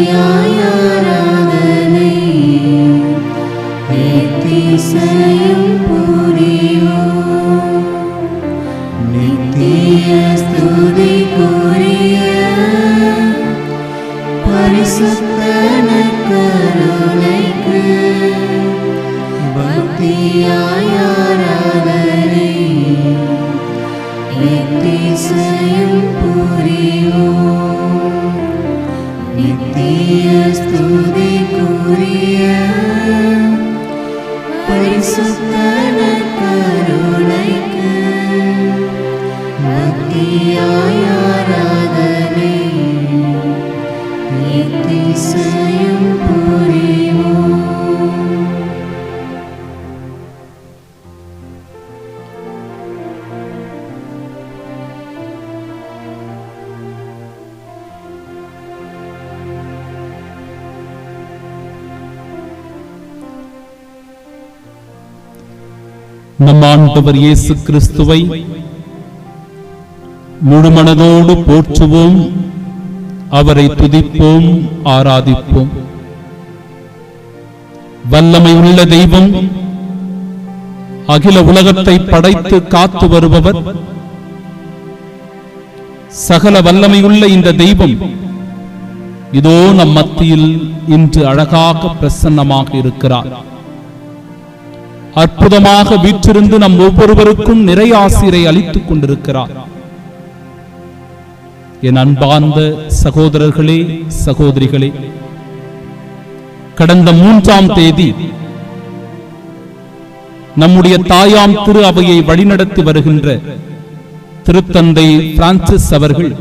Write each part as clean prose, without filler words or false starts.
பக்தியாய் ஆராதனை நித்தியம் புரிவோம். நித்திய ஸ்துதிக்குரிய பரிசுத்த நற்கருணைக்கு பக்தியாய் ஆராதனை நித்தியம் புரிவோம். நித்திய ஸ்துதிக்குரிய பரிசுத்த நற்கருணைக்கு பக்தியாய் ஆராதனை நித்தியம் புரிவோம். நம் ஆண்டவர் இயேசு கிறிஸ்துவை முழுமனதோடு போற்றுவோம், அவரை துதிப்போம், ஆராதிப்போம். வல்லமை உள்ள தெய்வம், அகில உலகத்தை படைத்து காத்து வருபவர், சகல வல்லமையுள்ள இந்த தெய்வம் இதோ நம் மத்தியில் இன்று அழகாக பிரசன்னமாக இருக்கிறார். அற்புதமாக வீற்றிருந்து நம் ஒவ்வொருவருக்கும் நிறைய ஆசிரை அளித்துக் கொண்டிருக்கிறார். என் அன்பார்ந்த சகோதரர்களே, சகோதரிகளே, கடந்த 3ஆம் தேதி நம்முடைய தாயாம் திரு அவையை வழிநடத்தி வருகின்ற திருத்தந்தை பிரான்சிஸ் அவர்கள்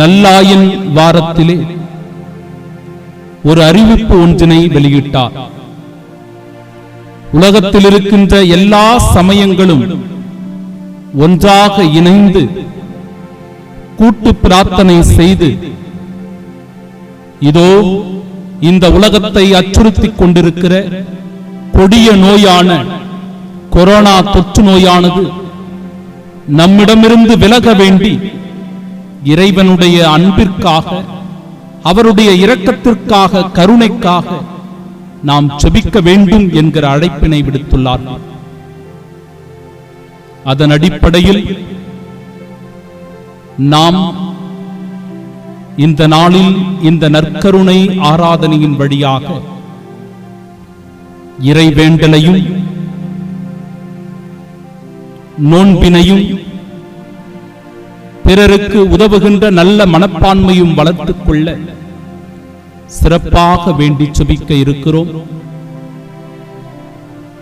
நல்லாயன் வாரத்திலே ஒரு அறிவிப்பு ஒன்றினை வெளியிட்டார். உலகத்தில் இருக்கின்ற எல்லா சமயங்களும் ஒன்றாக இணைந்து கூட்டு பிரார்த்தனை செய்து இதோ இந்த உலகத்தை அச்சுறுத்திக் கொண்டிருக்கிற கொடிய நோயான கொரோனா தொற்று நோயானது நம்மிடமிருந்து விலக வேண்டி இறைவனுடைய அன்பிற்காக, அவருடைய இரக்கத்திற்காக, கருணைக்காக நாம் ஜெபிக்க வேண்டும் என்கிற அழைப்பினை விடுத்துள்ளார்கள். அதன் அடிப்படையில் நாம் இந்த நாளில் இந்த நற்கருணை ஆராதனையின் வழியாக இறைவேண்டலையும் நோன்பினையும் பிறருக்கு உதவுகின்ற நல்ல மனப்பான்மையும் வளர்த்துக் கொள்ள சிறப்பாக வேண்டி ஜெபிக்க இருக்கிறோம்.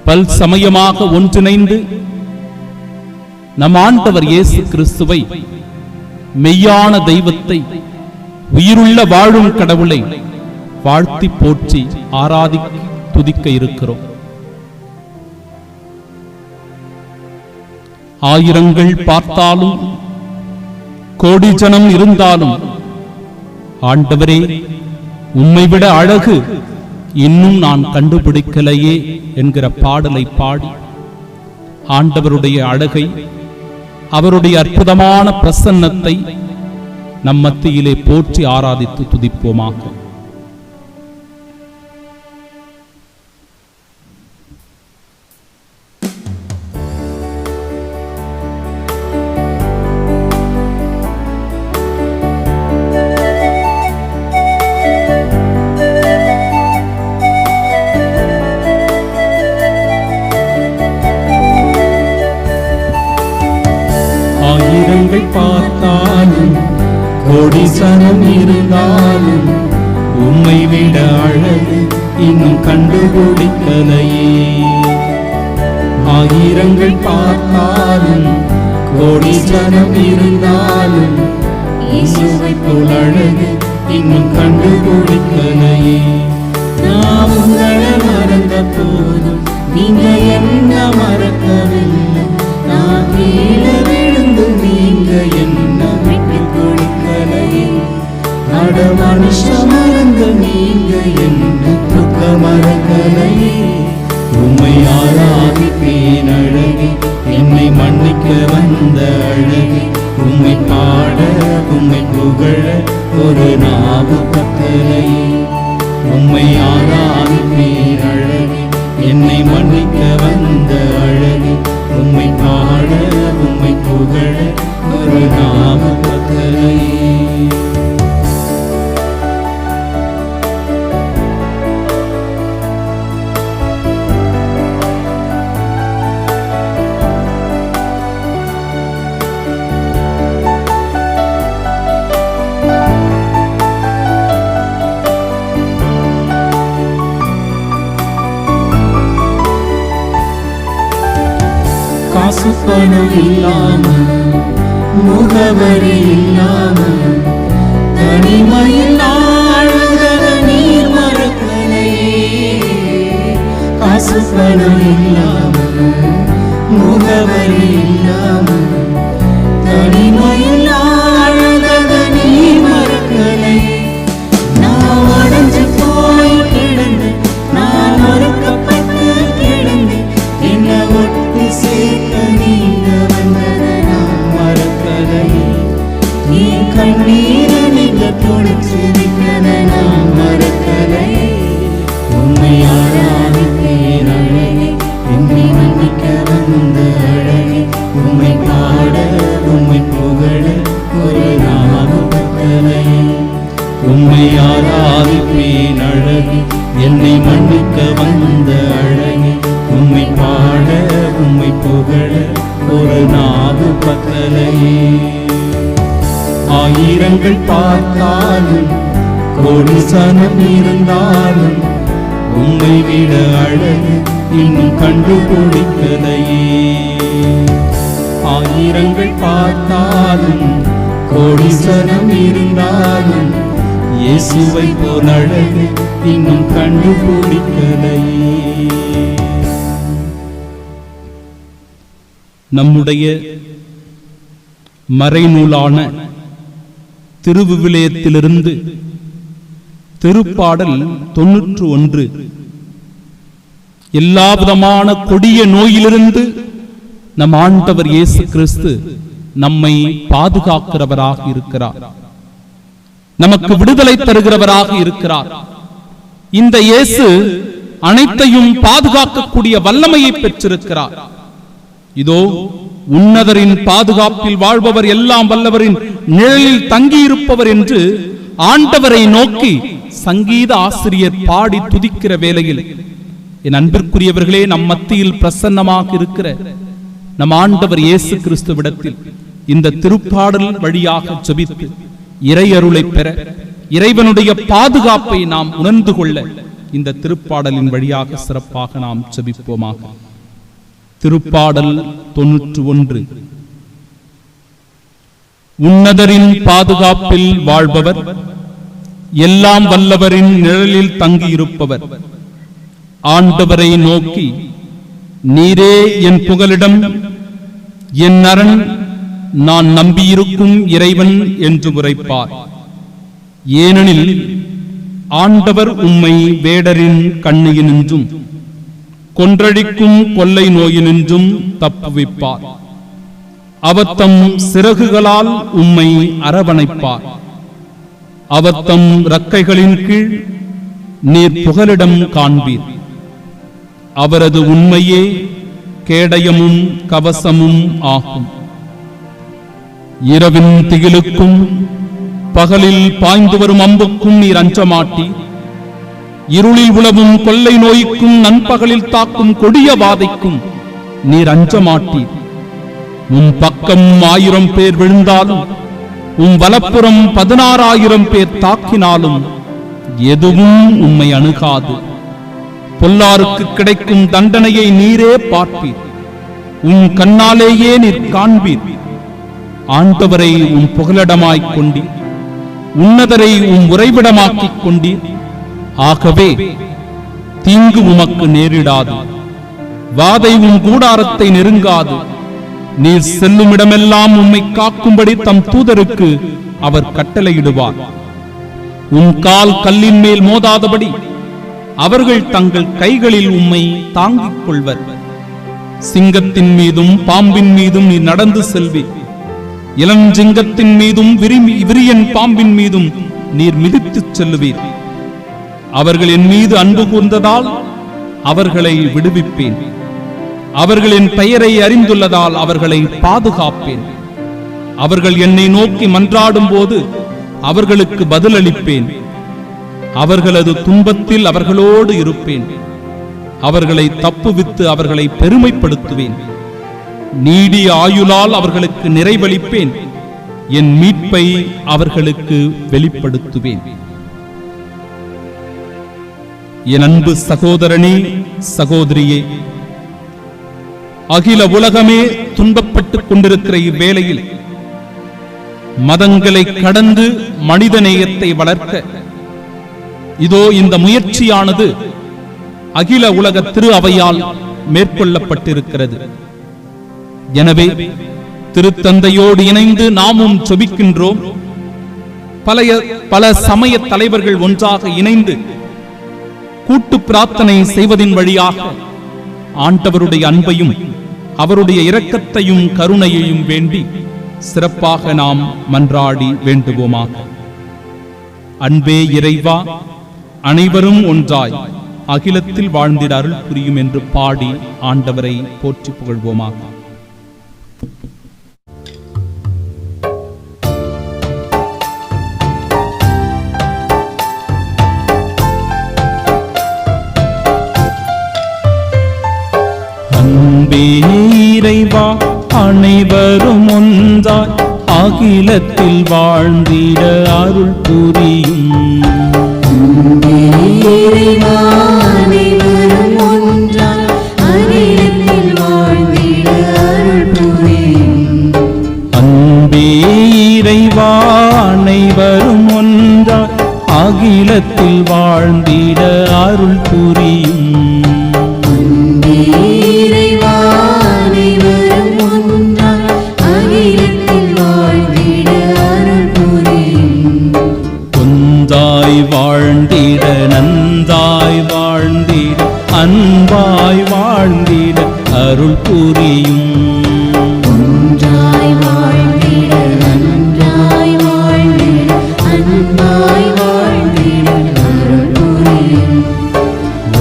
பல் சமயமாக ஒன்றிணைந்து நம் ஆண்டவர் இயேசு கிறிஸ்துவை, மெய்யான தெய்வத்தை, உயிருள்ள வாழும் கடவுளை வாழ்த்தி போற்றி ஆராதி துதிக்க இருக்கிறோம். ஆயிரங்கள் பார்த்தாலும், கோடி ஜனம் இருந்தாலும், ஆண்டவரே உம்மை விட அழகு இன்னும் நான் கண்டுபிடிக்கலையே என்கிற பாடலை பாடி ஆண்டவருடைய அழகை, அவருடைய அற்புதமான பிரசன்னத்தை நம் மத்தியிலே போற்றி ஆராதித்து துதிப்போமாக. பார்த்தாலும், கோடி சனம் இருந்தாலும், உம்மை விட அழகு இன்னும் கண்டுபிடிக்கலையே. ஆயிரங்கள் பார்த்தாலும், கோடி சனம் இருந்தாலும், இயேசுவை போல் அழகு இன்னும் கண்டுபிடிக்கலையே. நான் உங்களை மறந்த போதும் நீங்க என்ன மறக்கவில்லை. நான் கீழே விழுந்து நீங்க என்ன விட்டு கொடுக்கலையே. அட மனுஷ மறந்த நீங்க என்ன துக்க மறக்கலையே. உம்மை ஆராதிப்பேன் அழகே, என்னை மன்னிக்க வந்த அழகே, உம்மை பாட உம்மை புகழ ஒரு நாவு பத்தலையே. உம்மை ஆராதிப்பேன் அழகே, என்னை மன்னிக்க வந்த அழகே. உம்மை பாட உம்மை புகழ ஒரு நாவு பத்தலையே. காசு பணம் இல்லாம, முகவரி இல்லாம, தனிமையில் ஆழ்ந்தத நீர் மறக்கலையே. காசு பணம் இல்லாம, முகவரி இல்லாம, தனிமையில் ஆழ்ந்தத நீர் மறக்கலையே. நான் உடைஞ்சு போய் கிடந்து, நான் மறுக்கப்பட்டு கிடந்து, என்ன ஒட்டு சேர்க்க நீங்க வந்ததை நான் மறக்கலையே. நீ கண்ணீரை நீங்க துடைச்சிருக்கதை நான் மறக்கலையே. உம்மை ஆராதிப்பேன் அழகே, என்னை மன்னிக்க வந்த அழகே. உம்மை பாட உம்மை புகழ ஒரு நாவு பத்தலையே. உம்மை ஆராதிப்பேன் அழகே, என்னை மன்னிக்க வந்த அழகே. உம்மை பாட உம்மை புகழ ஒரு நாவு பத்தலையே. ஆயிரங்கள் பார்த்தாலும் கோடி சனம் இருந்தாலும் உம்மை விட அழகு இன்னும் கண்டுபிடிக்கலையே. ஆயிரங்கள் பார்த்தாலும் கோடி சனம் இருந்தாலும் இயேசுவை போல் அழகு இன்னும் கண்டுபிடிக்கலையே. நம்முடைய மறைநூலான திருவிவிலியத்திலிருந்து திருப்பாடல் 91. எல்லா விதமான கொடிய நோயிலிருந்து நம் ஆண்டவர் இயேசு கிறிஸ்து நம்மை பாதுகாக்கிறவராக இருக்கிறார், நமக்கு விடுதலை தருகிறவராக இருக்கிறார். இந்த இயேசு அனைத்தையும் பாதுகாக்கக்கூடிய வல்லமையை பெற்றிருக்கிறார். இதோ உன்னதரின் பாதுகாப்பில் வாழ்பவர், எல்லாம் வல்லவரின் நிழலில் தங்கியிருப்பவர் என்று ஆண்டவரை நோக்கி சங்கீத ஆசிரியர் பாடி துதிக்கிற வேளையில், என் அன்பிற்குரியவர்களே, நம் மத்தியில் பிரசன்னமாக இருக்கிற நம் ஆண்டவர் இயேசு கிறிஸ்துவிடத்தில் இந்த திருப்பாடல் வழியாக ஜெபித்து இறையருளை பெற, இறைவனுடைய பாதுகாப்பை நாம் உணர்ந்து கொள்ள இந்த திருப்பாடலின் வழியாக சிறப்பாக நாம் ஜெபிப்போமாக. திருப்பாடல் 91. உன்னதரின் பாதுகாப்பில் வாழ்பவர், எல்லாம் வல்லவரின் நிழலில் தங்கியிருப்பவர், ஆண்டவரை நோக்கி நீரே என் புகலிடம், என் அரண், நான் நம்பியிருக்கும் இறைவன் என்று உரைப்பார். ஏனெனில் ஆண்டவர் உம்மை வேடரின் கண்ணியினின்றும் கொன்றழிக்கும் கொள்ளை நோயினின்றும் தப்புவிப்பார். அவர் தம் சிறகுகளால் உம்மை அரவணைப்பார். அவர் தம் இறக்கைகளின் கீழ் நீர் புகலிடம் காண்பீர். அவரது உண்மையே கேடயமும் கவசமும் ஆகும். இரவின் திகிலுக்கும் பகலில் பாய்ந்து வரும் அம்புக்கும் நீர் அஞ்சமாட்டீர். இருளில் உலவும் கொள்ளை நோய்க்கும் நண்பகலில் தாக்கும் கொடிய வாதைக்கும் நீர் அஞ்சமாட்டீர். உம் பக்கம் 1000 பேர் விழுந்தாலும், உம் வலப்புறம் 16,000 பேர் தாக்கினாலும் எதுவும் உம்மை அணுகாது. பொல்லாருக்கு கிடைக்கும் தண்டனையை நீரே பார்ப்பீர், உம் கண்ணாலேயே நீர் காண்பீர். ஆண்டவரை உம் புகலிடமாய்க் கொண்டீர், உன்னதரை உம் உறைவிடமாக்கிக் கொண்டீர். ஆகவே தீங்கு உமக்கு நேரிடாது, வாதை உம் கூடாரத்தை நெருங்காது. நீர் செல்லும் இடமெல்லாம் உம்மை காக்கும்படி தம் தூதருக்கு அவர் கட்டளையிடுவார். உம் கால் கல்லின் மேல் மோதாதபடி அவர்கள் தங்கள் கைகளில் உம்மை தாங்கிக் கொள்வர். சிங்கத்தின் மீதும் பாம்பின் மீதும் நீர் நடந்து செல்வீர். இளஞ்சிங்கத்தின் மீதும் விரியன் பாம்பின் மீதும் நீர் மிதித்துச் செல்லுவீர். அவர்கள் என் மீது அன்பு கூர்ந்ததால் அவர்களை விடுவிப்பேன். அவர்களின் பெயரை அறிந்துள்ளதால் அவர்களை பாதுகாப்பேன். அவர்கள் என்னை நோக்கி மன்றாடும் போது அவர்களுக்கு பதிலளிப்பேன். அவர்களது துன்பத்தில் அவர்களோடு இருப்பேன். அவர்களை தப்புவித்து அவர்களை பெருமைப்படுத்துவேன். நீடிய ஆயுளால் அவர்களுக்கு நிறைவளிப்பேன். என் மீட்பை அவர்களுக்கு வெளிப்படுத்துவேன். என் அன்பு சகோதரனே, சகோதரியே, அகில உலகமே துன்பப்பட்டுக் கொண்டிருக்கிற இவ்வேளையில் மதங்களை கடந்து மனிதநேயத்தை வளர்க்க இதோ இந்த முயற்சியானது அகில உலக திரு அவையால் மேற்கொள்ளப்பட்டிருக்கிறது. எனவே திருத்தந்தையோடு இணைந்து நாமும் ஜெபிக்கின்றோம். பல சமய தலைவர்கள் ஒன்றாக இணைந்து கூட்டு பிரார்த்தனை செய்வதின் வழியாக ஆண்டவருடைய அன்பையும் அவருடைய இரக்கத்தையும் கருணையையும் வேண்டி சிறப்பாக நாம் மன்றாடி வேண்டுவோமாக. அன்பே இறைவா, அனைவரும் ஒன்றாய் அகிலத்தில் வாழ்ந்திட அருள் புரியும் என்று பாடி ஆண்டவரை போற்றி புகழ்வோமாக. அன்பே இறைவா, அனைவரும் ஒன்றாய் அகிலத்தில் வாழ்ந்திட அருள் புரியும். அன்பே இறைவா, அனைவரும் ஒன்றாய் அகிலத்தில் வாழ்ந்திட அருள் புரியும். அன்பே இறைவா, அனைவரும் ஒன்றாய் அகிலத்தில் வாழ்ந்திட அருள் புரியும். வாழ்ந்திட நன்றாய் வாழ்ந்திட அன்பாய் வாழ்ந்திட அருள் புரியும். ஒன்றாய் வாழ்ந்திட நன்றாய் வாழ்ந்திட அன்பாய் வாழ்ந்திட அருள் புரியும்.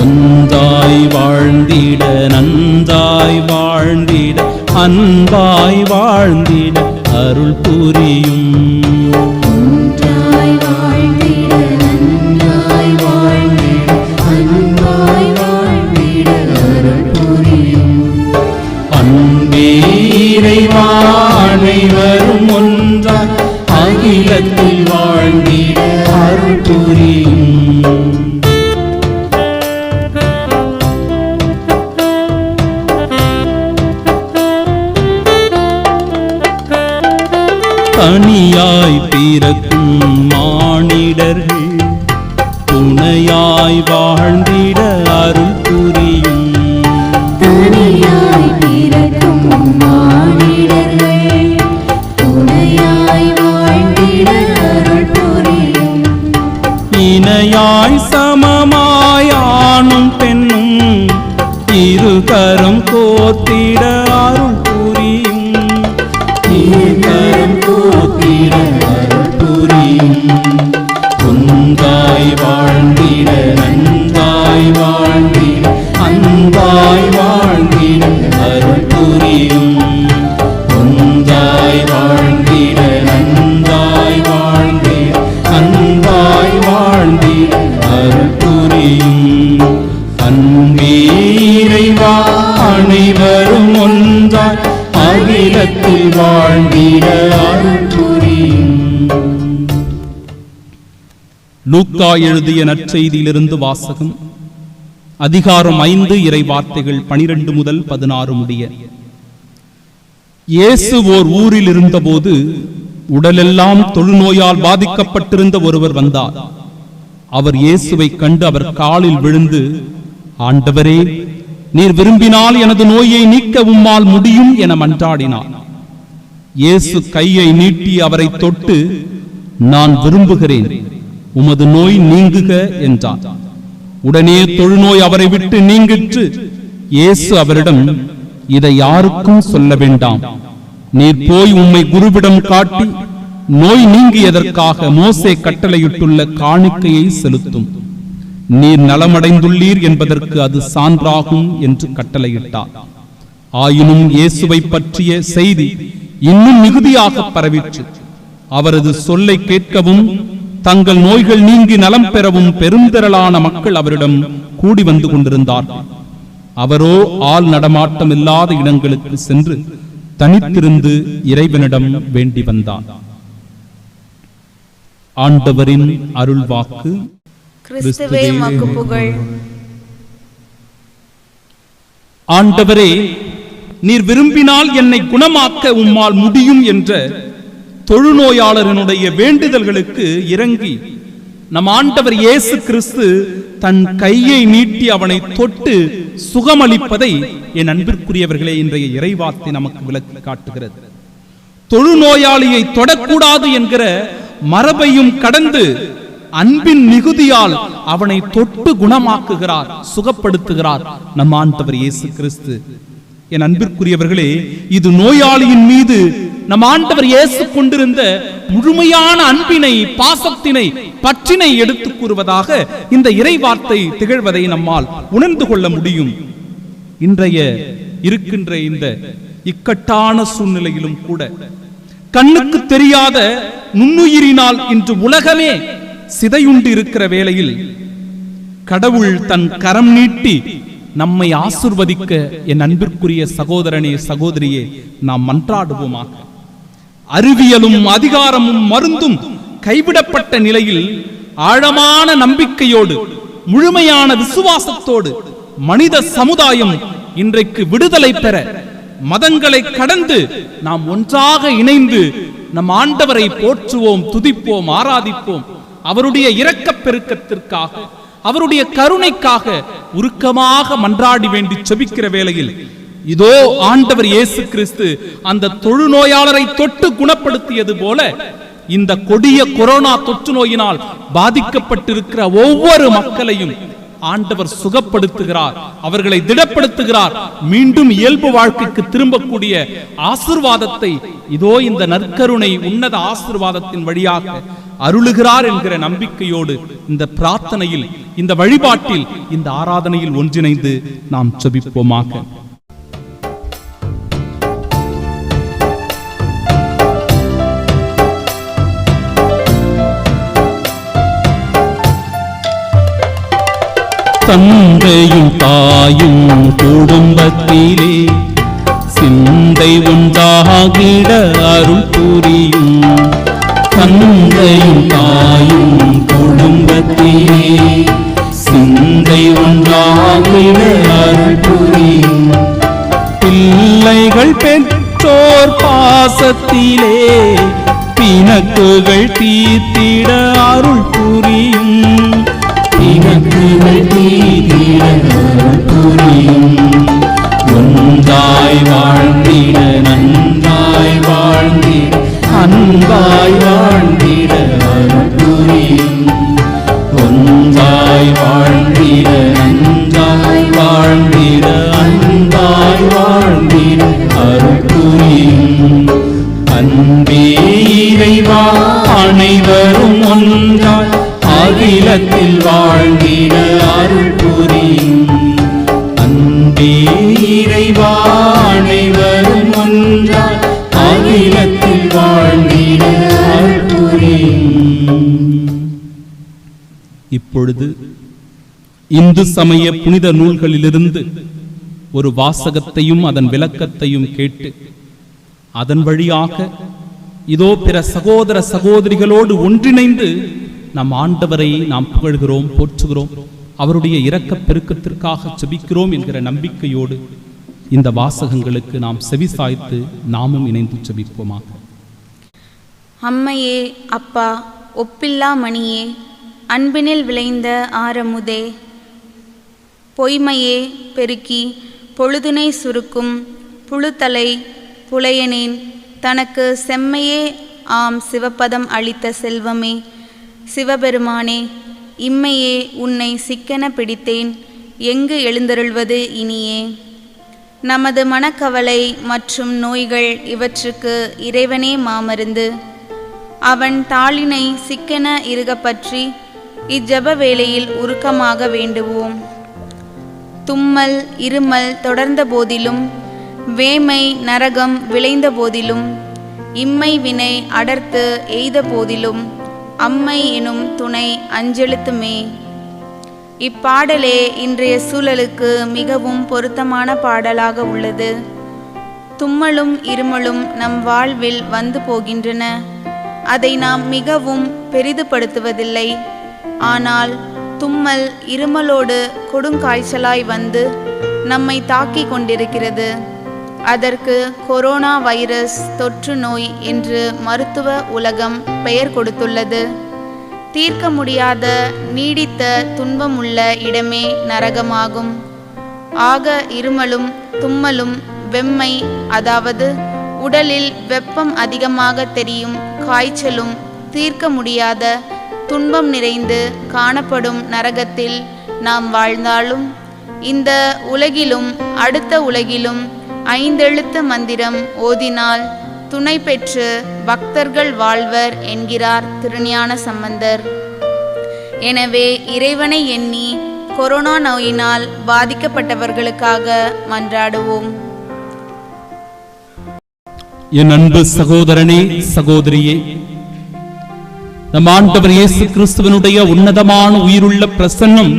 ஒன்றாய் வாழ்ந்திட நன்றாய் வாழ்ந்திட அன்பாய் வாழ்ந்திட அருள் புரியும். இறைவா, அனைவரும் ஒன்றாய் அகிலத்தில் வாழ்ந்திட அருள் புரியும். தனியாய் பிறக்கும் மானிடர்கள் துணையாய் வாழ்ந்திட அருள் புரியும். தனியாய் பிறக்கும் மானிடர்கள் துணையாய் வாழ்ந்திட அருள் புரியும். இணையாய் சமமாய் ஆணும் பெண்ணும் இருகரம் கோர்த்திட அருள் புரியும். இருகரம் கோர்த்திட அருள் புரியும். ஒன்றாய் வாழ்ந்திட நன்றாய் வாழ்ந்திட அன்பாய் வாழ்ந்திட அருள் புரியும். ஒன்றாய் வாழ்ந்திட நன்றாய் வாழ்ந்திட அன்பாய் வாழ்ந்திட அருள் புரியும். அன்பே இறைவா, அனைவரும் ஒன்றாய் அகிலத்தில் வாழ்ந்திட அருள் புரியும். லூக்கா எழுதிய நற்செய்தியிலிருந்து வாசகம். அதிகாரம் 5, இறை வார்த்தைகள் 12 முதல் 16 முடிய. இயேசு ஓர் ஊரில் இருந்தபோது உடலெல்லாம் தொழுநோயால் பாதிக்கப்பட்டிருந்த ஒருவர் வந்தார். அவர் இயேசுவை கண்டு அவர் காலில் விழுந்து, ஆண்டவரே, நீர் விரும்பினால் எனது நோயை நீக்க உம்மால் முடியும் என மன்றாடினார். இயேசு கையை நீட்டி அவரை தொட்டு, நான் விரும்புகிறேன், உமது நோய் நீங்குக என்றார். உடனே தொழுநோய் அவரை விட்டு நீங்கிற்று. இயேசு அவரிடம், இதை யாருக்கும் சொல்ல வேண்டாம், நீர் போய் உம்மை குருவிடம் காட்டி நோய் நீங்கியதற்காக மோசே கட்டளையிட்டுள்ள காணிக்கையை செலுத்தும். நீர் நலமடைந்துள்ளீர் என்பதற்கு அது சான்றாகும் என்று கட்டளையிட்டார். ஆயினும் இயேசுவை பற்றிய செய்தி இன்னும் மிகுதியாக பரவிற்று. அவரது சொல்லை கேட்கவும் தங்கள் நோய்கள் நீங்கி நலம் பெறவும் பெருந்திரளான மக்கள் அவரிடம் கூடி வந்து கொண்டிருந்தார்கள். அவரோ ஆள் நடமாட்டம் இல்லாத இடங்களுக்கு சென்று தனித்திருந்து இறைவனிடம் வேண்டி வந்தார். ஆண்டவரின் அருள்வாக்கு. கிறிஸ்துவே உமக்கு புகழ். ஆண்டவரே, நீர் விரும்பினால் என்னை குணமாக்க உம்மால் முடியும் என்ற தொழுநோயாளரினுடைய வேண்டுதல்களுக்கு இறங்கி நம் ஆண்டவர் இயேசு கிறிஸ்து தன் கையை நீட்டி அவனை தொட்டு சுகமளிப்பதை என் அன்பிற்குரியவர்களே இன்றைய இறைவார்த்தை நமக்கு விளக்கி காட்டுகிறது. தொழுநோயாளியை தொடக்கூடாது என்கிற மரபையும் கடந்து அன்பின் மிகுதியால் அவனை தொட்டு குணமாக்குகிறார், சுகப்படுத்துகிறார் நம் ஆண்டவர் இயேசு கிறிஸ்து. என் அன்பிற்குரியவர்களே, இது நோயாளியின் மீது நம் ஆண்டவர் இயேசு கொண்டிருந்த முழுமையான அன்பினை, பாசத்தினை, பற்றினை எடுத்துக் கூறுவதாக இந்த இறைவார்த்தை திகழ்வதை நம்மால் உணர்ந்து கொள்ள முடியும். இன்றைய இருக்கின்ற இந்த இக்கட்டான சூழ்நிலையிலும் கூட கண்ணுக்கு தெரியாத நுண்ணுயிரினால் இன்று உலகமே சிதையுண்டு இருக்கிற வேளையில் கடவுள் தன் கரம் நீட்டி நம்மை ஆசிர்வதிக்க என் அன்பிற்குரிய சகோதரனே, சகோதரியே, நாம் மன்றாடுவோமாக. அறிவியலும் அதிகாரமும் மருந்தும் கைவிடப்பட்ட நிலையில் ஆழமான நம்பிக்கையோடு, முழுமையான விசுவாசத்தோடு மனித சமுதாயம் இன்றைக்கு விடுதலை பெற மதங்களை கடந்து நாம் ஒன்றாக இணைந்து நம் ஆண்டவரை போற்றுவோம், துதிப்போம், ஆராதிப்போம். அவருடைய இரக்கப் பெருக்கத்திற்காக, அவருடைய கருணைக்காக உருக்கமாக மன்றாடி வேண்டி செபிக்கிற வேளையில் இதோ ஆண்டவர் இயேசு கிறிஸ்து அந்த தொழுநோயாளரை தொட்டு குணப்படுத்தியது போல இந்த கொடிய கொரோனா தொற்று நோயினால் பாதிக்கப்பட்டிருக்கிற ஒவ்வொரு மக்களையும் ஆண்டவர் சுகப்படுத்துகிறார், அவர்களை திடப்படுத்துகிறார். மீண்டும் இயல்பு வாழ்க்கைக்கு திரும்பக்கூடிய ஆசீர்வாதத்தை இதோ இந்த நற்கருணை உன்னத ஆசீர்வாதத்தின் வழியாக அருளுகிறார் என்கிற நம்பிக்கையோடு இந்த பிரார்த்தனையில், இந்த வழிபாட்டில், இந்த ஆராதனையில் ஒன்றிணைந்து நாம் ஜெபிப்போமாக. தந்தையும் தாயும் குடும்பத்திலே சிந்தை ஒன்றாகிட அருள் புரியும். தந்தையும் தாயும் குடும்பத்திலே சிந்தை ஒன்றாகிட அருள் புரியும். பிள்ளைகள் பெற்றோர் பாசத்திலே பிணக்குகள் தீர்த்திட அருள் புரியும். பிணக்குகள் தீர்த்திட அருள் புரியும். ஒன்றாய் வாழ்ந்திட, நன்றாய் வாழ்ந்திட, அன்பாய் வாழ்ந்திட அருள் புரியும். ஒன்றாய் வாழ்ந்திட, நன்றாய் வாழ்ந்திட, அன்பாய் வாழ்ந்திட அருள் புரியும். அன்பே இறைவா, அனைவரும் ஒன்றாய் அகிலத்தில் வாழ்ந்திட அருள் புரியும். அன்பே இறைவா, அனைவரும் ஒன்றாய் அகிலத்தில் வாழ்ந்திட அருள் புரியும். இப்பொழுது இந்து சமய புனித நூல்களிலிருந்து ஒரு வாசகத்தையும் அதன் விளக்கத்தையும் கேட்டு அதன் வழியாக இதோ பிற சகோதர சகோதரிகளோடு ஒன்றிணைந்து நம் ஆண்டவரை நாம் புகழ்கிறோம், போற்றுகிறோம், அவருடைய இரக்கப் பெருக்கத்திற்காக செபிக்கிறோம் என்கிற நம்பிக்கையோடு இந்த வாசகங்களுக்கு நாம் செவிசாய்த்து நாமும் இணைந்து செபிப்போமாக. அம்மையே, அப்பா, ஒப்பில்லா மணியே, அன்பினில் விளைந்த ஆரமுதே, பொய்மையே பெருக்கி பொழுதுனை சுருக்கும் புழுத்தலை புலையனேன், தனக்கு செம்மையே ஆம் சிவப்பதம் அளித்த செல்வமே, சிவபெருமானே, இம்மையே உன்னை சிக்கென பிடித்தேன், எங்கு எழுந்தருள்வது இனியே. நமது மனக்கவலை மற்றும் நோய்கள் இவற்றுக்கு இறைவனே மாமருந்து. அவன் தாளினை சிக்கென இறுகப் பற்றி இஜெப வேளையில் உருக்கமாக வேண்டுவோம். தும்மல் இருமல் தொடர்ந்த போதிலும், வேமை நரகம் விளைந்த போதிலும், இம்மை வினை அடர்த்து எய்த போதிலும், அம்மை எனும் துணை அஞ்செழுத்துமே. இப்பாடலே இன்றைய சூழலுக்கு மிகவும் பொருத்தமான பாடலாக உள்ளது. தும்மலும் இருமலும் நம் வாழ்வில் வந்து போகின்றன. அதை நாம் மிகவும் பெரிதுபடுத்துவதில்லை. ஆனால் தும்மல் இருமலோடு கொடுங்காய்ச்சலாய் வந்து நம்மை தாக்கி கொண்டிருக்கிறது. அதற்கு கொரோனா வைரஸ் தொற்று நோய் என்று மருத்துவ உலகம் பெயர் கொடுத்துள்ளது. தீர்க்க முடியாத நீடித்த துன்பமுள்ள இடமே நரகமாகும். ஆக இருமலும் தும்மலும் வெம்மை, அதாவது உடலில் வெப்பம் அதிகமாக தெரியும் காய்ச்சலும் தீர்க்க முடியாத துன்பம் நிறைந்து காணப்படும் நரகத்தில் நாம் வாழ்ந்தாலும், இந்த உலகிலும் அடுத்த உலகிலும் 5 எழுத்து மந்திரம் ஓதினால் துணை பெற்று பக்தர்கள் வாழ்வர் என்கிறார் திருஞான சம்பந்தர். எனவே இறைவனை எண்ணி கொரோனா நோயினால் பாதிக்கப்பட்டவர்களுக்காக மன்றாடுவோம். என் அன்பு சகோதரனே, சகோதரியே, நம் ஆண்டவர் இயேசு கிறிஸ்துவனுடைய உன்னதமான உயிருள்ள பிரசன்னம்,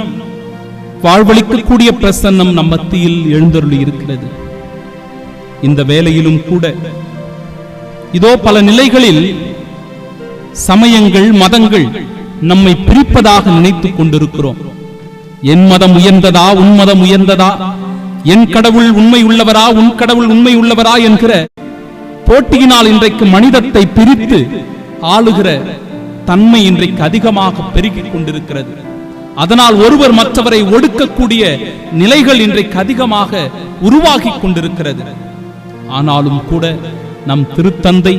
வாழ்வளிக்கக்கூடிய பிரசன்னம் நம் மத்தியில் எழுந்தருளி இருக்கிறது. இந்த வேளையிலும் கூட இதோ பல நிலைகளில் சமயங்கள், மதங்கள் நம்மை பிரிப்பதாக நினைத்துக் கொண்டிருக்கிறோம். என் மதம் உயர்ந்ததா, உன் மதம் உயர்ந்ததா, என் கடவுள் உண்மை உள்ளவரா, உன் கடவுள் உண்மை உள்ளவரா என்கிற போட்டியினால் இன்றைக்கு மனிதத்தை பிரித்து ஆளுகிற தன்மை இன்றைக்கு அதிகமாக பெருகிக் கொண்டிருக்கிறது. அதனால் ஒருவர் மற்றவரை ஒடுக்கக்கூடிய நிலைகள் இன்றைக்கு அதிகமாக உருவாகி கொண்டிருக்கிறது. ஆனாலும் கூட நம் திருத்தந்தை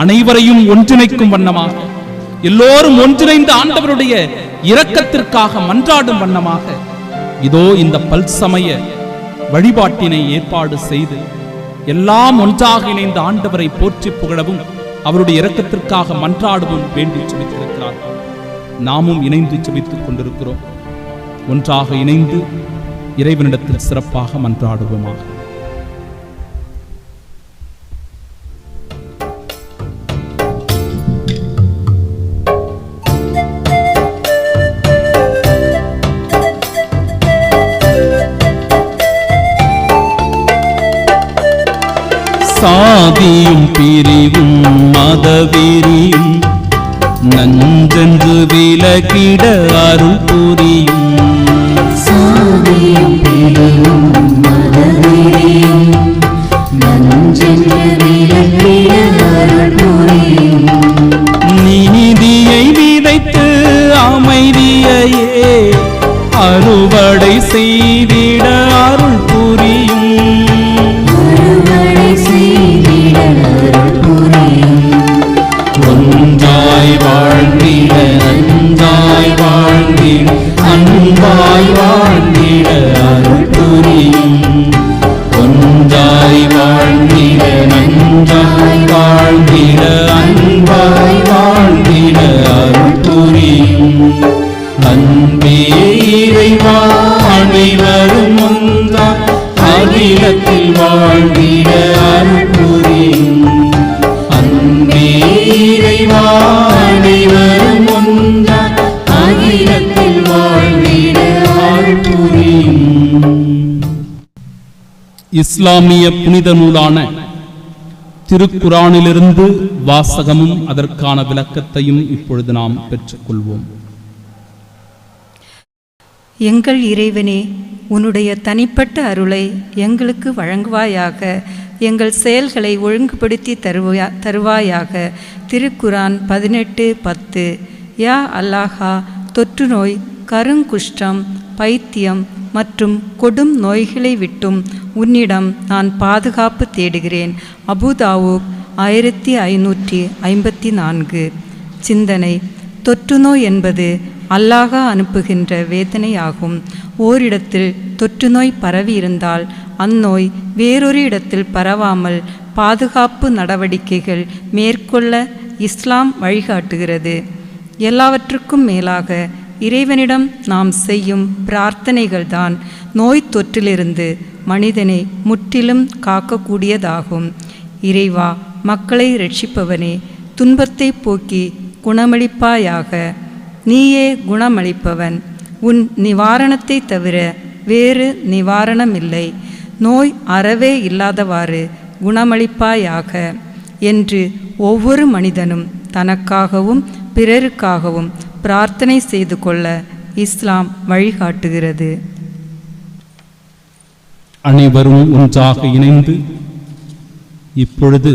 அனைவரையும் ஒன்றிணைக்கும் வண்ணமாக, எல்லோரும் ஒன்றிணைந்த ஆண்டவருடைய இரக்கத்திற்காக மன்றாடும் வண்ணமாக இதோ இந்த பல்சமய வழிபாட்டினை ஏற்பாடு செய்து எல்லாம் ஒன்றாக இணைந்த ஆண்டவரை போற்றி புகழவும் அவருடைய இரக்கத்திற்காக மன்றாடவும் வேண்டி செபித்திருக்கிறார். நாமும் இணைந்து செபித்துக் கொண்டிருக்கிறோம். ஒன்றாக இணைந்து இறைவனிடத்தில் சிறப்பாக மன்றாடுவோமாக. சாதியும் பிரிவும் மதவெறியும் நஞ்சென்று விலகிட அருள் புரியும். சாதியும் பிரிவும் மதவெறியும் நஞ்சென்று விலகிட அருள் புரியும். நீதியை விதைத்து அமைதியையே அறுவடை செய்திட அருள் புரியும். ஒன்றாய் வாழ்ந்திட அன்பாய் வாழ்ந்திட அன்பாய் வாழ்ந்திட அருள் புரியும். ஒன்றாய் வாழ்ந்திட நன்றாய் வாழ்ந்திட அன்பாய் வாழ்ந்திட அருள் புரியும். அன்பே இறைவா அனைவரும் ஒன்றாய் அகிலத்தில் வாழ்ந்திட அருள் புரியும். அன்பே இறைவா அனைவரும் ஒன்றாய் அகிலத்தில் வாழ்ந்திட அருள் புரியும். இஸ்லாமிய புனித நூலான திருக்குரானிலிருந்து வாசகமும் அதற்கான விளக்கத்தையும் இப்பொழுது நாம் பெற்றுக்கொள்வோம். எங்கள் இறைவனே, உன்னுடைய தனிப்பட்ட அருளை எங்களுக்கு வழங்குவாயாக. எங்கள் செயல்களை ஒழுங்குபடுத்தி தருவாயாக. திருக்குரான் 18:10. யா அல்லாஹா, தொற்று நோய், கருங்குஷ்டம், பைத்தியம் மற்றும் கொடும் நோய்களை விட்டும் உன்னிடம் நான் பாதுகாப்பு தேடுகிறேன். அபுதாவூத் 1554. சிந்தனை: தொற்று நோய் என்பது அல்லாஹ் அனுப்புகின்ற வேதனையாகும். ஓரிடத்தில் தொற்று நோய் பரவி இருந்தால் அந்நோய் வேறொரு இடத்தில் பரவாமல் பாதுகாப்பு நடவடிக்கைகள் மேற்கொள்ள இஸ்லாம் வழிகாட்டுகிறது. எல்லாவற்றுக்கும் மேலாக இறைவனிடம் நாம் செய்யும் பிரார்த்தனைகள்தான் நோய் தொற்றிலிருந்து மனிதனை முற்றிலும் காக்கக்கூடியதாகும். இறைவா, மக்களை ரட்சிப்பவனே, துன்பத்தை போக்கி குணமளிப்பாயாக. நீயே குணமளிப்பவன். உன் நிவாரணத்தை தவிர வேறு நிவாரணமில்லை. நோய் அறவே இல்லாதவாறு குணமளிப்பாயாக என்று ஒவ்வொரு மனிதனும் தனக்காகவும் பிறருக்காகவும் பிரார்த்தனை செய்து கொள்ள இஸ்லாம் வழிகாட்டுகிறது. அனைவரும் ஒன்றாக இணைந்து இப்பொழுது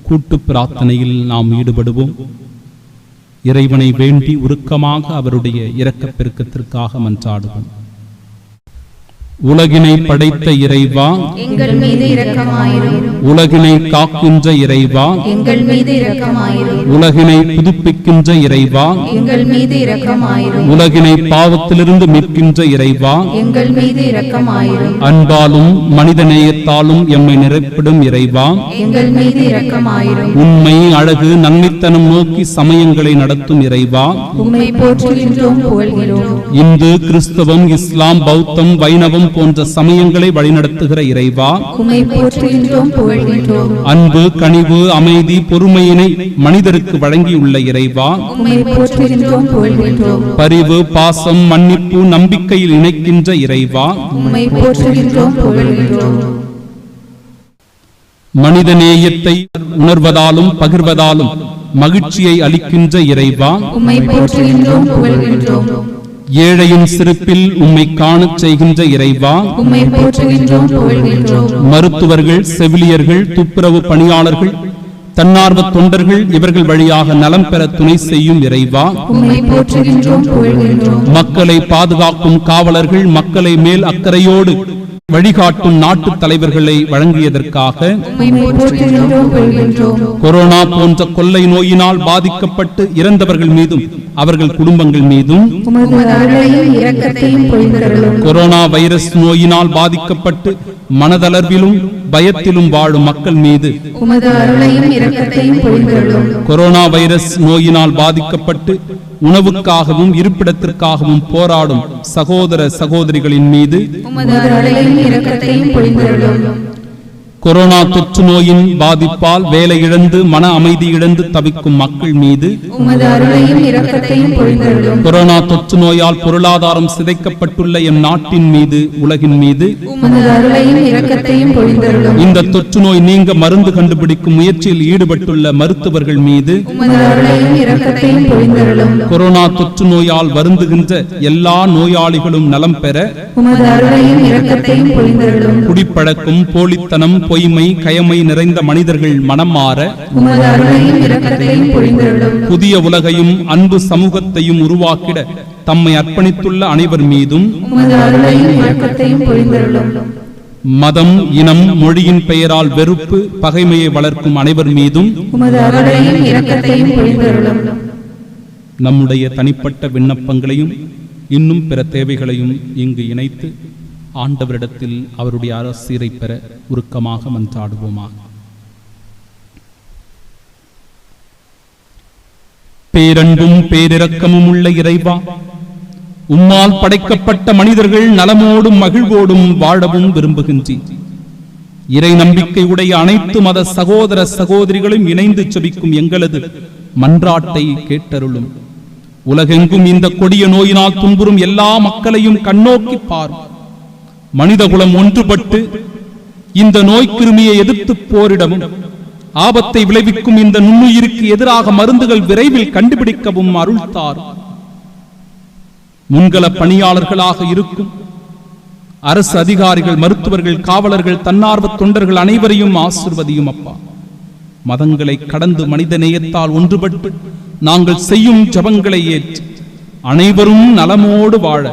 கூட்டு பிரார்த்தனையில் நாம் ஈடுபடுவோம். இறைவனை வேண்டி உருக்கமாக அவருடைய இரக்கப் பெருக்கத்திற்காக மன்றாடுவோம். உலகினை படைத்த இறைவா, எங்கள் மீது இரக்கமாயிரும். உலகினை காக்கின்ற இறைவா, எங்கள் மீது இரக்கமாயிரும். உலகினை புதுப்பிக்கின்ற இறைவா, எங்கள் மீது இரக்கமாயிரும். உலகினை பாவத்திலிருந்து மீட்கின்ற இறைவா, எங்கள் மீது இரக்கமாயிரும். அன்பாலும் மனிதநேயத்தாலும் எம்மை நிரப்பிடும் இறைவா, எங்கள் மீது இரக்கமாயிரும். உண்மை, அழகு, நன்மைத்தனம் நோக்கி சமயங்களை நடத்தும் இறைவா, உம்மை போற்றுகின்றோம், புகழ்கிறோம். இந்து, கிறிஸ்தவம், இஸ்லாம், பௌத்தம், வைணவம் போன்ற சமயங்களை வழிநடத்துகிற இறைவா, உம்மை போற்றுகின்றோம், புகழ்கின்றோம். அன்பு, கனிவு, அமைதி, பொறுமையினை மனிதருக்கு வழங்கியுள்ள இறைவா, உம்மை போற்றுகின்றோம், புகழ்கின்றோம். பரிவு, பாசம், மன்னிப்பு, நம்பிக்கையில் இணைக்கின்ற இறைவா, உம்மை போற்றுகின்றோம், புகழ்கின்றோம். மனிதநேயத்தை உணர்வதாலும் பகிர்வதாலும் மகிழ்ச்சியை அளிக்கின்ற இறைவா, உம்மை போற்றுகின்றோம், புகழ்கின்றோம். ஏழையின் சிறப்பில் உம்மை காணச் செய்கின்ற இறைவா, உம்மை போற்றுகின்றோம், புகழ்கின்றோம். மருத்துவர்கள், செவிலியர்கள், துப்புரவு பணியாளர்கள், தன்னார்வ தொண்டர்கள் இவர்கள் வழியாக நலம் பெற துணை செய்யும் இறைவா, உம்மை போற்றுகின்றோம், புகழ்கின்றோம். மக்களை பாதுகாக்கும் காவலர்கள், மக்களை மேல் அக்கறையோடு வழிகாட்டும் நாட்டு தலைவர்களை வழங்கியதற்காக, உம்மை போற்றுகின்றோம், புகழ்கின்றோம். கொரோனா போன்ற கொள்ளை நோயினால் பாதிக்கப்பட்டு இறந்தவர்கள் மீதும் அவர்கள் குடும்பங்கள் மீதும், உமது அருளையும் இரக்கத்தையும் பொழிந்தருளும். கொரோனா வைரஸ் நோயினால் பாதிக்கப்பட்டு மனதளர்விலும் பயத்திலும் வாழும் மக்கள் மீது, உமது அருளையும் இரக்கத்தையும் பொழிந்தருளும். கொரோனா வைரஸ் நோயினால் பாதிக்கப்பட்டு உணவுக்காகவும் இருப்பிடத்திற்காகவும் போராடும் சகோதர சகோதரிகளின் மீது, உமது அருளையும் இரக்கத்தையும் பொழிந்தருளும். கொரோனா தொற்று நோயின் பாதிப்பால் வேலை இழந்து மன அமைதி இழந்து தவிக்கும் மக்கள் மீது, உமது அருளையும் இரக்கத்தையும் பொழிந்தருளும். கொரோனா தொற்று நோயால் பொருளாதாரம் சிதைக்கப்பட்டுள்ள எம் நாட்டின் மீது, உலகின் மீது, உமது அருளையும் இரக்கத்தையும் பொழிந்தருளும். இந்த தொற்று நோய் நீங்க மருந்து கண்டுபிடிக்கும் முயற்சியில் ஈடுபட்டுள்ள மருத்துவர்கள் மீது, உமது அருளையும் இரக்கத்தையும் பொழிந்தருளும். கொரோனா தொற்று நோயால் வருந்துகின்ற எல்லா நோயாளிகளும் நலம் பெற, உமது அருளையும் இரக்கத்தையும் பொழிந்தருளும். குடிப்பழக்கம், போலித்தனம், பொய்மை, கயமை நிறைந்த மனிதர்கள் மனம் மாற, உமது அருளையும் இரக்கத்தையும் பொழிந்தருளும். புதிய உலகையும் அன்பு சமூகத்தையும் உருவாக்கிட தம்மை அர்ப்பணித்துள்ள அனைவர் மீதும், உமது அருளையும் இரக்கத்தையும் பொழிந்தருளும். மதம், இனம், மொழியின் பெயரால் வெறுப்பு, பகைமையை வளர்க்கும் அனைவர் மீதும், உமது அருளையும் இரக்கத்தையும் பொழிந்தருளும். நம்முடைய தனிப்பட்ட விண்ணப்பங்களையும் இன்னும் பிற தேவைகளையும் இங்கு இணைத்து ஆண்டவரிடத்தில் அவருடைய ஆசீரை பெற உருக்கமாக மன்றாடுவோமாக. பேரன்பும் பேரிரக்கமும் உள்ள இறைவா, உம்மால் படைக்கப்பட்ட மனிதர்கள் நலமோடும் மகிழ்வோடும் வாழவும் விரும்புகின்றீர். இறை நம்பிக்கை உடைய அனைத்து மத சகோதர சகோதரிகளும் இணைந்து செபிக்கும் எங்களது மன்றாட்டை கேட்டருளும். உலகெங்கும் இந்த கொடிய நோயினால் துன்புறும் எல்லா மக்களையும் கண்ணோக்கி பாரும். மனிதகுலம் ஒன்றுபட்டு இந்த நோய் கிருமியை எதிர்த்து போரிடவும், ஆபத்தை விளைவிக்கும் இந்த நுண்ணுயிருக்கு எதிராக மருந்துகள் விரைவில் கண்டுபிடிக்கவும் அருள் தாரும். முன்கள பணியாளர்களாக இருக்கும் அரசு அதிகாரிகள், மருத்துவர்கள், காவலர்கள், தன்னார்வ தொண்டர்கள் அனைவரையும் ஆசிர்வதியும் அப்பா. மதங்களை கடந்து மனித நேயத்தால் ஒன்றுபட்டு நாங்கள் செய்யும் ஜபங்களை ஏற்று அனைவரும் நலமோடு வாழ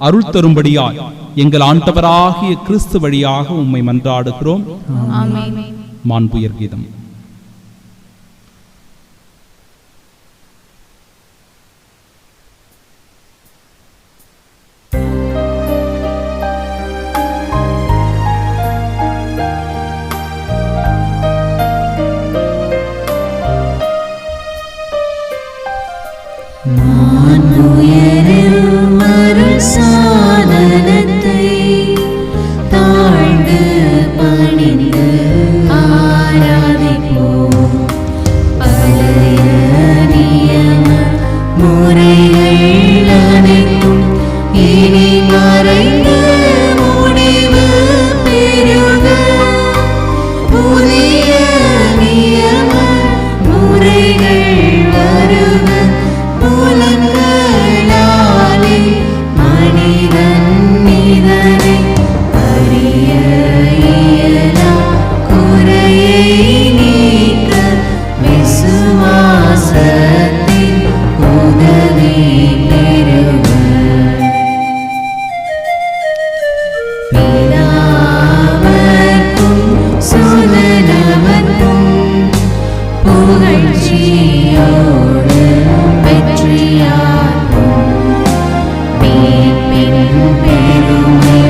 அருள் தரும்படியாய் எங்கள் ஆண்டவராகிய கிறிஸ்து வழியாக உம்மை மன்றாடுகிறோம். ஆமென். மாண்புயர் கீதம். பருவ புலன்களாலே மனிதன் இதனை அறிய இயலா குறையை நீக்க விசுவாசத்தின் உதவி பெறுவர். பிதாவர்க்கும் சுதனவர்க்கும் புகழ்ச்சியோடு வெற்றியார்க்கும் மீட்பின் பெருமை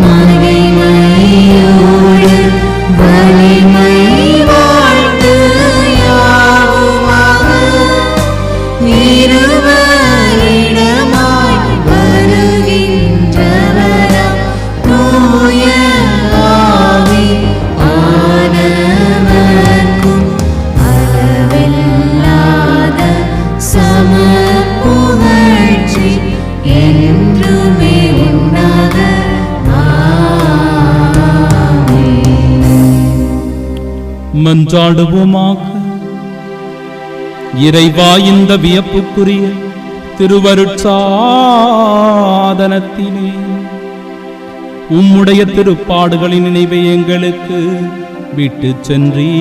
மகிமையோடு வலிமை வாழ்த்து யாவுமாக இருவரிடமாய் வருகின்றவராம் தூய ஆவி ஆனவர்க்கும் அளவில்லாத சம புகழ்ச்சி என்றுமே உண்டாக. ஆமென். மன்றாடுவோமாக. இறைவா, இந்த வியப்புக்குரிய திருவருட்சாதனத்திலே உம்முடைய திருப்பாடுகளின் நினைவை எங்களுக்கு விட்டு சென்றீ.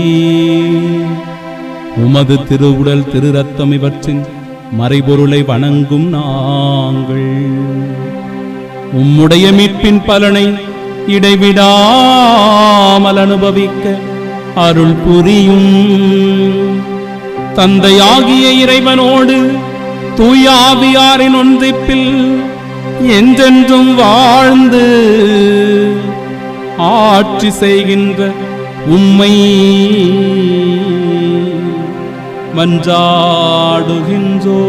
உமது திருவுடல் திரு ரத்தம் இவற்றின் மறைபொருளை வணங்கும் நாங்கள் உம்முடைய மீட்பின் பலனை இடைவிடாமல் அனுபவிக்க அருள் புரியும். தந்தையாகிய இறைவனோடு தூய ஆவியாரின் ஒன்றிப்பில் என்றென்றும் வாழ்ந்து ஆட்சி செய்கின்ற உம்மை மன்றாடுகின்றோ.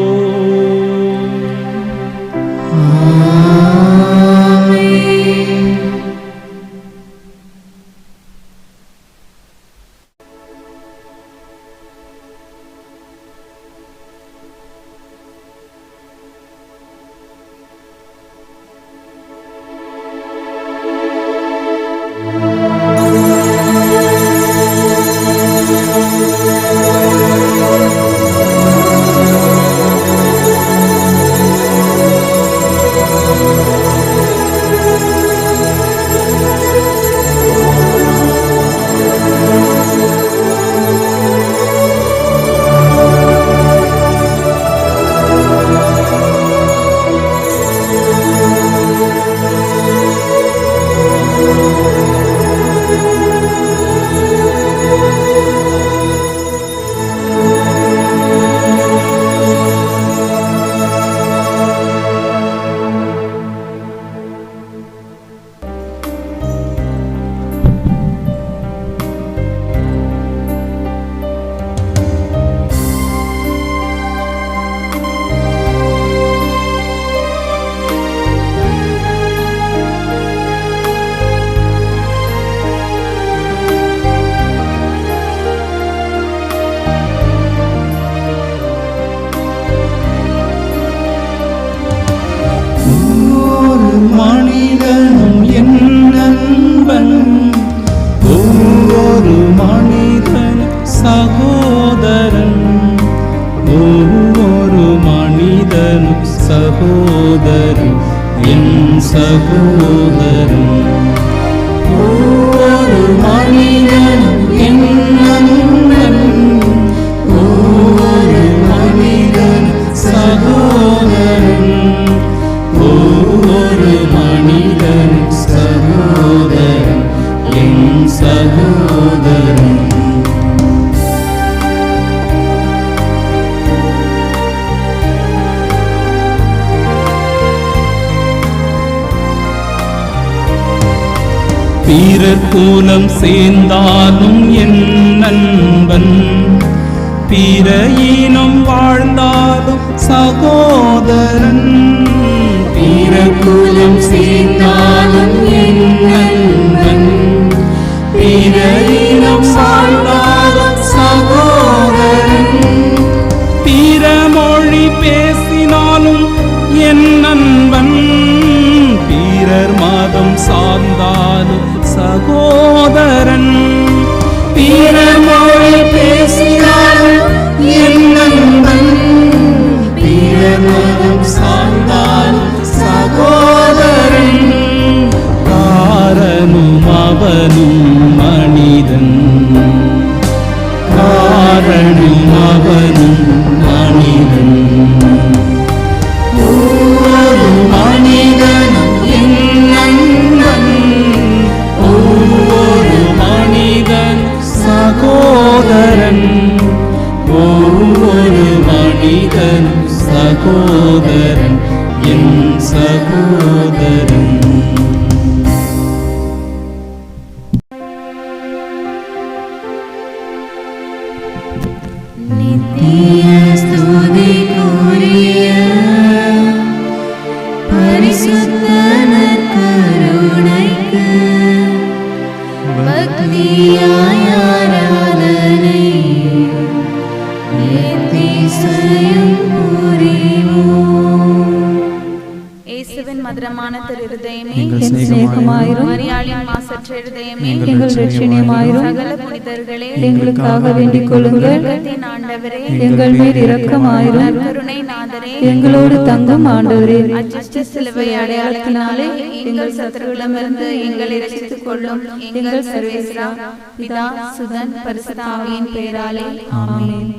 மனிதனும் என் நண்பன், ஒவ்வொரு மனிதன் சகோதரன், ஒவ்வொரு மனிதன் சகோதரன், என் சகோதரன். ஒவ்வொரு மனிதனும் என் நண்பன், ஒவ்வொரு மனிதன் சகோதரன், ஒவ்வொரு மனிதன் சகோதரன், என் சகோதரன். பிறர் கூலம் சேர்ந்தாலும் என் நண்பன், பிற இனம் வாழ்ந்தாலும் சகோதரன். பிற குலம் சேர்ந்தாலும் என் நண்பன், பிற இனம் வாழ்ந்தாலும் சகோதரன். பிற மொழி பேசினாலும் என் நண்பன், பிறர் மதம் சார்ந்தாலும் சகோதரன். பிற மொழி பேசினாலும் என் நண்பன், ஒரு மனிதன் சகோதரன், என் சகோதரன். நித்திய ஸ்துதிக்குரிய பரிசுத்த நற்கருணைக்கு பக்தியாய் ஆராதனை எத்திசையும் புரிவோம். இயேசுவின் மதுரமான திருஹிருதயமே, என் சிநேகமாயிரும் மரியாளின் மாசற்ற இருதயமே, எங்கள் இரட்சணியமாயிரும் சகல புனிதர்களே, எங்களுக்காக வேண்டிக் கொள்ளுங்கள். இரக்கத்தின் ஆண்டவரே, எங்கள் மேல் இரக்கமாயிரும். கருணை நாதரே, எங்களோடு தங்கும் ஆண்டவரே, அச்சிஷ்ட சிலுவை அடையாளத்தினாலே எங்கள் சத்துருவிடமிருந்து எங்களை ரட்சித்துக் கொள்ளும் எங்கள் சர்வேஸ்வரா, பிதா சுதன் பரிசுத்த ஆவியின் பெயராலே ஆமென்.